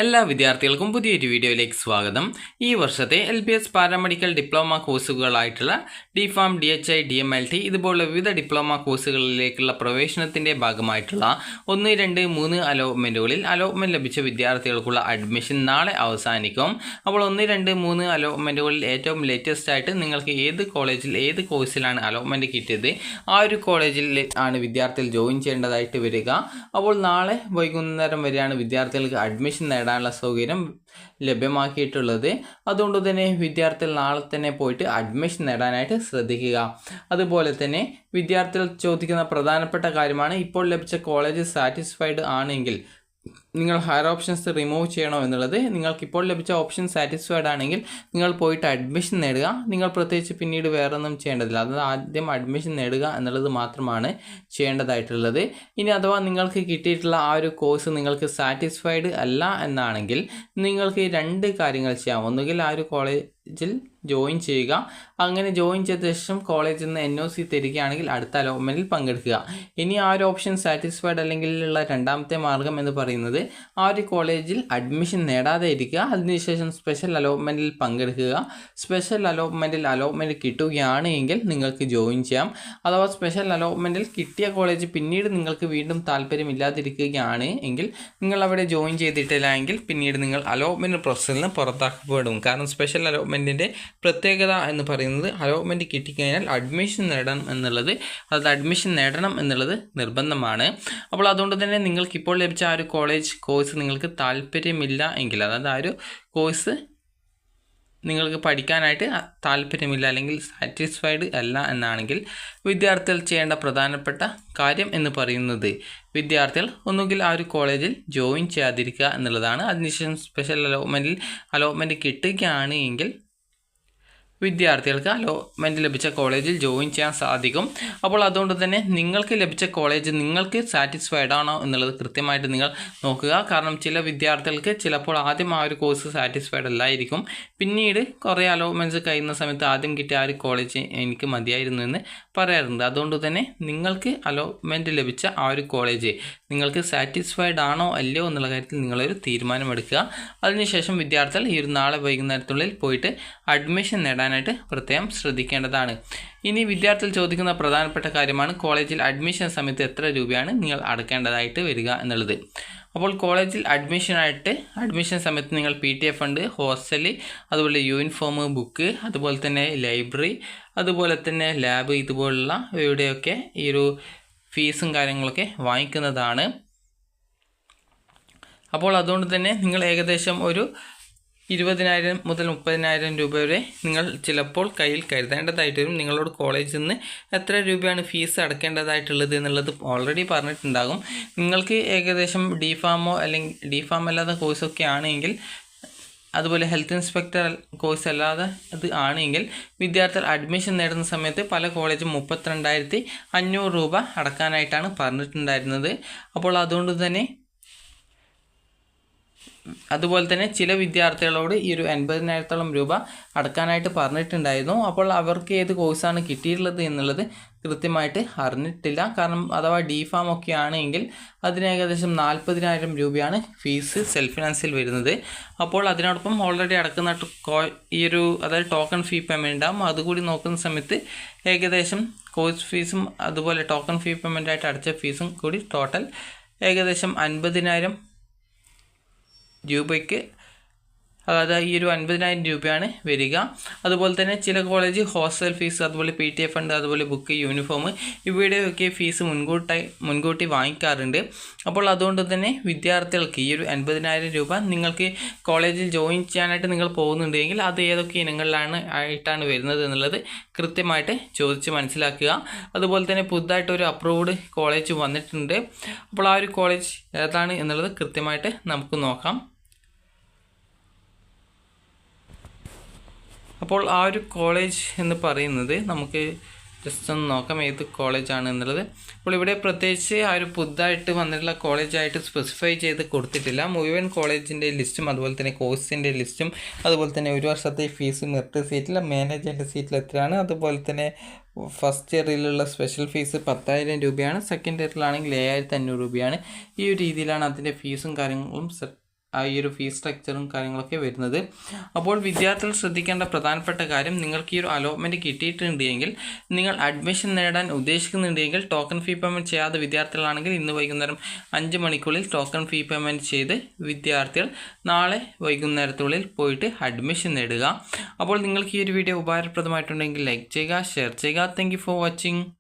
എല്ലാ വിദ്യാർത്ഥികൾക്കും പുതിയൊരു വീഡിയോയിലേക്ക് സ്വാഗതം. ഈ വർഷത്തെ LBS പാരാമെഡിക്കൽ ഡിപ്ലോമ കോഴ്സുകളായിട്ടുള്ള DPharm, DHI, DMLT ഇതുപോലുള്ള വിവിധ ഡിപ്ലോമ കോഴ്സുകളിലേക്കുള്ള പ്രവേശനത്തിൻ്റെ ഭാഗമായിട്ടുള്ള 1, 2, 3 അലോട്ട്മെൻറ്റുകളിൽ അലോട്ട്മെൻറ്റ് ലഭിച്ച വിദ്യാർത്ഥികൾക്കുള്ള അഡ്മിഷൻ നാളെ അവസാനിക്കും. അപ്പോൾ 1, 2, 3 അലോട്ട്മെൻറ്റുകളിൽ ഏറ്റവും ലേറ്റസ്റ്റ് ആയിട്ട് നിങ്ങൾക്ക് ഏത് കോളേജിൽ ഏത് കോഴ്സിലാണ് അലോട്ട്മെൻറ്റ് കിട്ടിയത് ആ ഒരു കോളേജിൽ ആണ് വിദ്യാർത്ഥികൾ ജോയിൻ ചെയ്യേണ്ടതായിട്ട് വരിക. അപ്പോൾ നാളെ വൈകുന്നേരം വരെയാണ് വിദ്യാർത്ഥികൾക്ക് അഡ്മിഷൻ നേടാനുള്ള സൗകര്യം ലഭ്യമാക്കിയിട്ടുള്ളത്. അതുകൊണ്ട് തന്നെ വിദ്യാർത്ഥികൾ നാളെ തന്നെ പോയിട്ട് അഡ്മിഷൻ നേടാനായിട്ട് ശ്രദ്ധിക്കുക. അതുപോലെ തന്നെ വിദ്യാർത്ഥികൾ ചോദിക്കുന്ന പ്രധാനപ്പെട്ട കാര്യമാണ്, ഇപ്പോൾ ലഭിച്ച കോളേജ് സാറ്റിസ്ഫൈഡ് ആണെങ്കിൽ നിങ്ങൾ ഹയർ ഓപ്ഷൻസ് റിമൂവ് ചെയ്യണോ എന്നുള്ളത്. നിങ്ങൾക്കിപ്പോൾ ലഭിച്ച ഓപ്ഷൻ സാറ്റിസ്ഫൈഡ് ആണെങ്കിൽ നിങ്ങൾ പോയിട്ട് അഡ്മിഷൻ നേടുക. നിങ്ങൾ പ്രത്യേകിച്ച് പിന്നീട് വേറൊന്നും ചെയ്യേണ്ടതില്ല. അത് ആദ്യം അഡ്മിഷൻ നേടുക എന്നുള്ളത് മാത്രമാണ് ചെയ്യേണ്ടതായിട്ടുള്ളത്. ഇനി അഥവാ നിങ്ങൾക്ക് കിട്ടിയിട്ടുള്ള ആ ഒരു കോഴ്സ് നിങ്ങൾക്ക് സാറ്റിസ്ഫൈഡ് അല്ല എന്നാണെങ്കിൽ നിങ്ങൾക്ക് 2 കാര്യങ്ങൾ ചെയ്യാം. ഒന്നുകിൽ ആ ഒരു കോളേജിൽ ജോയിൻ ചെയ്യുക. അങ്ങനെ ജോയിൻ ചെയ്ത ശേഷം കോളേജിൽ നിന്ന് NOC തരികയാണെങ്കിൽ അടുത്ത അലോട്ട്മെൻറ്റിൽ പങ്കെടുക്കുക. ഇനി ആ ഒരു ഓപ്ഷൻ സാറ്റിസ്ഫൈഡ് അല്ലെങ്കിലുള്ള രണ്ടാമത്തെ മാർഗം എന്ന് പറയുന്നത് ആ ഒരു കോളേജിൽ അഡ്മിഷൻ നേടാതെ ഇരിക്കുക. അതിനുശേഷം സ്പെഷ്യൽ അലോട്ട്മെൻറ്റിൽ പങ്കെടുക്കുക. സ്പെഷ്യൽ അലോട്ട്മെൻറ്റ് കിട്ടുകയാണ് എങ്കിൽ നിങ്ങൾക്ക് ജോയിൻ ചെയ്യാം. അഥവാ സ്പെഷ്യൽ അലോട്ട്മെൻറ്റിൽ കിട്ടിയ കോളേജ് പിന്നീട് നിങ്ങൾക്ക് വീണ്ടും താല്പര്യമില്ലാതിരിക്കുകയാണ് എങ്കിൽ നിങ്ങൾ അവിടെ ജോയിൻ ചെയ്തിട്ടില്ല എങ്കിൽ പിന്നീട് നിങ്ങൾ അലോട്ട്മെൻറ്റ് പ്രോസസ്സിൽ നിന്ന് പുറത്താക്കപ്പെടും. കാരണം സ്പെഷ്യൽ അലോട്ട്മെൻറ്റിൻ്റെ പ്രത്യേകത എന്ന് പറയുന്നത് അലോട്ട്മെൻറ്റ് കിട്ടിക്കഴിഞ്ഞാൽ അഡ്മിഷൻ നേടണം എന്നുള്ളത് നിർബന്ധമാണ്. അപ്പോൾ അതുകൊണ്ട് തന്നെ നിങ്ങൾക്കിപ്പോൾ ലഭിച്ച ആ ഒരു കോഴ്സ് നിങ്ങൾക്ക് താല്പര്യമില്ല എങ്കിൽ, അതായത് ആ ഒരു കോഴ്സ് നിങ്ങൾക്ക് പഠിക്കാനായിട്ട് താല്പര്യമില്ല അല്ലെങ്കിൽ സാറ്റിസ്ഫൈഡ് അല്ല എന്നാണെങ്കിൽ വിദ്യാർത്ഥികൾ ചെയ്യേണ്ട പ്രധാനപ്പെട്ട കാര്യം എന്ന് പറയുന്നത് വിദ്യാർത്ഥികൾ ഒന്നുകിൽ ആ ഒരു കോളേജിൽ ജോയിൻ ചെയ്യാതിരിക്കുക എന്നുള്ളതാണ്. അതിനുശേഷം സ്പെഷ്യൽ അലോട്ട്മെൻറ്റ് കിട്ടുകയാണ് എങ്കിൽ വിദ്യാർത്ഥികൾക്ക് അലോട്ട്മെൻറ്റ് ലഭിച്ച കോളേജിൽ ജോയിൻ ചെയ്യാൻ സാധിക്കും. അപ്പോൾ അതുകൊണ്ട് തന്നെ നിങ്ങൾക്ക് ലഭിച്ച കോളേജ് നിങ്ങൾക്ക് സാറ്റിസ്ഫൈഡ് ആണോ എന്നുള്ളത് കൃത്യമായിട്ട് നിങ്ങൾ നോക്കുക. കാരണം ചില വിദ്യാർത്ഥികൾക്ക് ചിലപ്പോൾ ആദ്യം ആ ഒരു കോഴ്സ് സാറ്റിസ്ഫൈഡ് അല്ലായിരിക്കും. പിന്നീട് കുറേ അലോട്ട്മെൻറ്റ്സ് കഴിയുന്ന സമയത്ത് ആദ്യം കിട്ടിയ ആ ഒരു കോളേജ് എനിക്ക് മതിയായിരുന്നു എന്ന് പറയാറുണ്ട്. അതുകൊണ്ട് തന്നെ നിങ്ങൾക്ക് അലോട്ട്മെൻറ്റ് ലഭിച്ച ആ ഒരു കോളേജ് നിങ്ങൾക്ക് സാറ്റിസ്ഫൈഡ് ആണോ അല്ലയോ എന്നുള്ള കാര്യത്തിൽ നിങ്ങളൊരു തീരുമാനമെടുക്കുക. അതിനുശേഷം വിദ്യാർത്ഥികൾ ഈ ഒരു നാളെ വൈകുന്നേരത്തിനുള്ളിൽ പോയിട്ട് അഡ്മിഷൻ നേടാനായിട്ട് പ്രത്യേകം ശ്രദ്ധിക്കേണ്ടതാണ്. ഇനി വിദ്യാർത്ഥികൾ ചോദിക്കുന്ന പ്രധാനപ്പെട്ട കാര്യമാണ് കോളേജിൽ അഡ്മിഷൻ സമയത്ത് എത്ര രൂപയാണ് നിങ്ങൾ അടക്കേണ്ടതായിട്ട് വരിക എന്നുള്ളത്. അപ്പോൾ കോളേജിൽ അഡ്മിഷൻ സമയത്ത് നിങ്ങൾ PTA ഫണ്ട്, ഹോസ്റ്റല്, അതുപോലെ യൂണിഫോം, ബുക്ക്, അതുപോലെ തന്നെ ലൈബ്രറി, അതുപോലെ തന്നെ ലാബ് ഇതുപോലുള്ള ഇവിടെയൊക്കെ ഈ ഒരു ഫീസും കാര്യങ്ങളൊക്കെ വാങ്ങിക്കുന്നതാണ്. അപ്പോൾ അതുകൊണ്ട് തന്നെ നിങ്ങൾ ഏകദേശം ഒരു 20,000 മുതൽ 30,000 രൂപ വരെ നിങ്ങൾ ചിലപ്പോൾ കയ്യിൽ കരുതേണ്ടതായിട്ട് വരും. നിങ്ങളോട് കോളേജിൽ നിന്ന് എത്ര രൂപയാണ് ഫീസ് അടക്കേണ്ടതായിട്ടുള്ളത് എന്നുള്ളത് ഓൾറെഡി പറഞ്ഞിട്ടുണ്ടാകും. നിങ്ങൾക്ക് ഏകദേശം DPharmോ അല്ലെങ്കിൽ DPharm അല്ലാത്ത കോഴ്സൊക്കെ ആണെങ്കിൽ, അതുപോലെ ഹെൽത്ത് ഇൻസ്പെക്ടർ കോഴ്സ് അല്ലാതെ അത് ആണെങ്കിൽ വിദ്യാർത്ഥികൾ അഡ്മിഷൻ നേടുന്ന സമയത്ത് പല കോളേജും 32,500 രൂപ അടക്കാനായിട്ടാണ് പറഞ്ഞിട്ടുണ്ടായിരുന്നത്. അപ്പോൾ അതുപോലെ തന്നെ ചില വിദ്യാർത്ഥികളോട് ഈ ഒരു 80,000 രൂപ അടക്കാനായിട്ട് പറഞ്ഞിട്ടുണ്ടായിരുന്നു. അപ്പോൾ അവർക്ക് ഏത് കോഴ്സാണ് കിട്ടിയിട്ടുള്ളത് എന്നുള്ളത് കൃത്യമായിട്ട് അറിഞ്ഞിട്ടില്ല. കാരണം അഥവാ DPharm ഒക്കെ ആണെങ്കിൽ അതിന് ഏകദേശം 40,000 രൂപയാണ് ഫീസ് സെൽഫ് ഫിനാൻസിൽ വരുന്നത്. അപ്പോൾ അതിനോടൊപ്പം ഓൾറെഡി അടക്കുന്ന ഈ ഒരു അതായത് ടോക്കൺ ഫീ പേയ്മെൻ്റ് ഉണ്ടാകും. അതുകൂടി നോക്കുന്ന സമയത്ത് ഏകദേശം കോഴ്സ് ഫീസും അതുപോലെ ടോക്കൺ ഫീ പേയ്മെൻ്റായിട്ട് അടച്ച ഫീസും കൂടി ടോട്ടൽ ഏകദേശം 50,000 രൂപയ്ക്ക്, അതായത് ഈ ഒരു 50,000 രൂപയാണ് വരിക. അതുപോലെ തന്നെ ചില കോളേജ് ഹോസ്റ്റൽ ഫീസ്, അതുപോലെ PTA ഫണ്ട്, അതുപോലെ ബുക്ക്, യൂണിഫോം ഇവയുടെയൊക്കെ ഫീസ് മുൻകൂട്ടി വാങ്ങിക്കാറുണ്ട്. അപ്പോൾ അതുകൊണ്ട് തന്നെ വിദ്യാർത്ഥികൾക്ക് ഈ ഒരു 50,000 രൂപ നിങ്ങൾക്ക് കോളേജിൽ ജോയിൻ ചെയ്യാനായിട്ട് നിങ്ങൾ പോകുന്നുണ്ടെങ്കിൽ അത് ഏതൊക്കെ ഇനങ്ങളിലായിട്ടാണ് വരുന്നത് എന്നുള്ളത് കൃത്യമായിട്ട് ചോദിച്ച് മനസ്സിലാക്കുക. അതുപോലെ തന്നെ പുതുതായിട്ടൊരു അപ്രൂവ്ഡ് കോളേജ് വന്നിട്ടുണ്ട്. അപ്പോൾ ആ ഒരു കോളേജ് ഏതാണ് എന്നുള്ളത് കൃത്യമായിട്ട് നമുക്ക് നോക്കാം. അപ്പോൾ ആ ഒരു കോളേജ് എന്ന് പറയുന്നത് നമുക്ക് ജസ്റ്റ് ഒന്ന് നോക്കാം ഏത് കോളേജാണ് എന്നുള്ളത്. അപ്പോൾ ഇവിടെ പ്രത്യേകിച്ച് ആ ഒരു പുതുതായിട്ട് വന്നിട്ടുള്ള കോളേജായിട്ട് സ്പെസിഫൈ ചെയ്ത് കൊടുത്തിട്ടില്ല. മുഴുവൻ കോളേജിൻ്റെ ലിസ്റ്റും അതുപോലെ തന്നെ കോഴ്സിൻ്റെ ലിസ്റ്റും അതുപോലെ തന്നെ ഒരു വർഷത്തെ ഫീസ്, മെറിറ്റ് സീറ്റിൽ, മാനേജ്മെൻറ്റ് സീറ്റിൽ എത്രയാണ്, അതുപോലെ തന്നെ ഫസ്റ്റ് ഇയറിലുള്ള സ്പെഷ്യൽ ഫീസ് 10,000 രൂപയാണ്, സെക്കൻഡ് ഇയറിലാണെങ്കിൽ 7,500 രൂപയാണ്. ഈ ഒരു രീതിയിലാണ് അതിൻ്റെ ഫീസും കാര്യങ്ങളും ആ ഈ ഒരു ഫീസ് സ്ട്രക്ചറും കാര്യങ്ങളൊക്കെ വരുന്നത്. അപ്പോൾ വിദ്യാർത്ഥികൾ ശ്രദ്ധിക്കേണ്ട പ്രധാനപ്പെട്ട കാര്യം, നിങ്ങൾക്ക് ഈ ഒരു അലോട്ട്മെൻറ്റ് കിട്ടിയിട്ടുണ്ട് എങ്കിൽ, നിങ്ങൾ അഡ്മിഷൻ നേടാൻ ഉദ്ദേശിക്കുന്നുണ്ടെങ്കിൽ ടോക്കൺ ഫീ പേയ്മെൻറ്റ് ചെയ്യാതെ വിദ്യാർത്ഥികളാണെങ്കിൽ ഇന്ന് വൈകുന്നേരം 5 മണിക്കുള്ളിൽ ടോക്കൺ ഫീ പേയ്മെൻറ്റ് ചെയ്ത് വിദ്യാർത്ഥികൾ നാളെ വൈകുന്നേരത്തുള്ളിൽ പോയിട്ട് അഡ്മിഷൻ നേടുക. അപ്പോൾ നിങ്ങൾക്ക് ഈ ഒരു വീഡിയോ ഉപകാരപ്രദമായിട്ടുണ്ടെങ്കിൽ ലൈക്ക് ചെയ്യുക, ഷെയർ ചെയ്യുക. Thank you for watching.